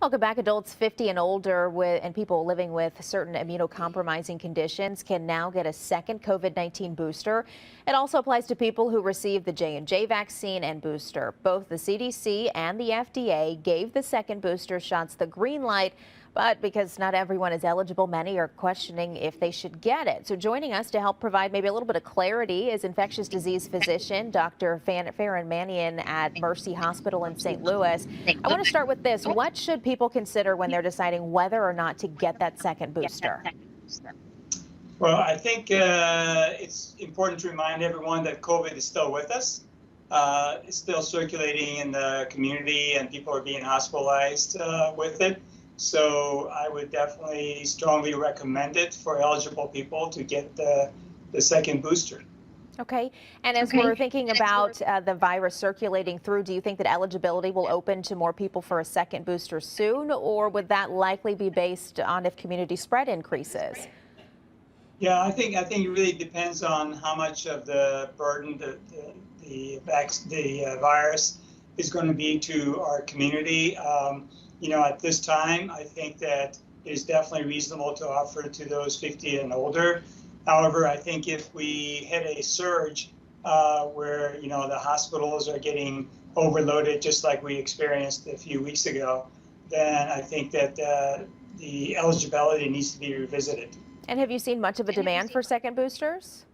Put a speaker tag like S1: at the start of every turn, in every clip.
S1: Welcome back. Adults 50 and older and people living with certain immunocompromising conditions can now get a second COVID-19 booster. It also applies to people who received the J&J vaccine and booster. Both the CDC and the FDA gave the second booster shots the green light, but because not everyone is eligible, many are questioning if they should get it. So joining us to help provide maybe a little bit of clarity is infectious disease physician Dr. Farrin Manian at Mercy Hospital in St. Louis. I want to start with this. What should people consider when they're deciding whether or not to get that second booster?
S2: Well, I think it's important to remind everyone that COVID is still with us. It's still circulating in the community and people are being hospitalized with it. So I would definitely strongly recommend it for eligible people to get the second booster.
S1: Okay. And as we're thinking about the virus circulating through, do you think that eligibility will open to more people for a second booster soon, or would that likely be based on if community spread increases?
S2: Yeah, I think it really depends on how much of the burden the virus is going to be to our community. At this time, I think that it is definitely reasonable to offer it to those 50 and older. However, I think if we hit a surge where, the hospitals are getting overloaded, just like we experienced a few weeks ago, then I think that the eligibility needs to be revisited.
S1: And have you seen much of a demand for second boosters?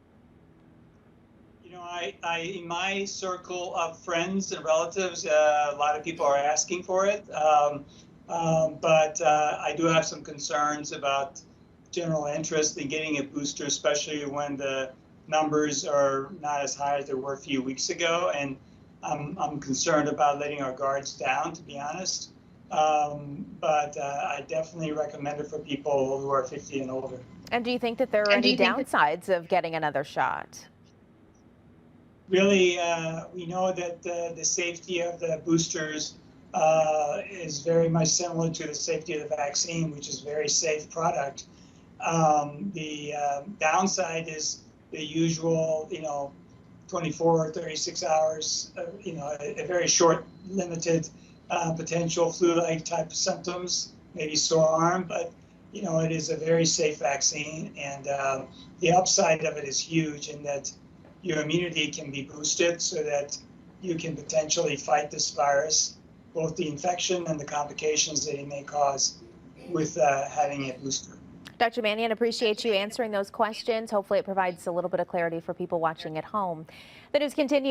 S2: In my circle of friends and relatives, a lot of people are asking for it. But I do have some concerns about general interest in getting a booster, especially when the numbers are not as high as they were a few weeks ago. And I'm concerned about letting our guards down, to be honest. But I definitely recommend it for people who are 50 and older.
S1: And do you think that there are any downsides of getting another shot?
S2: Really, we know that the safety of the boosters is very much similar to the safety of the vaccine, which is a very safe product. The downside is the usual, 24 or 36 hours, a very short, limited potential flu-like type of symptoms, maybe sore arm, but it is a very safe vaccine, and the upside of it is huge in that your immunity can be boosted so that you can potentially fight this virus, both the infection and the complications that it may cause with having a booster.
S1: Dr. Manian, appreciate you answering those questions. Hopefully it provides a little bit of clarity for people watching at home. The news continues.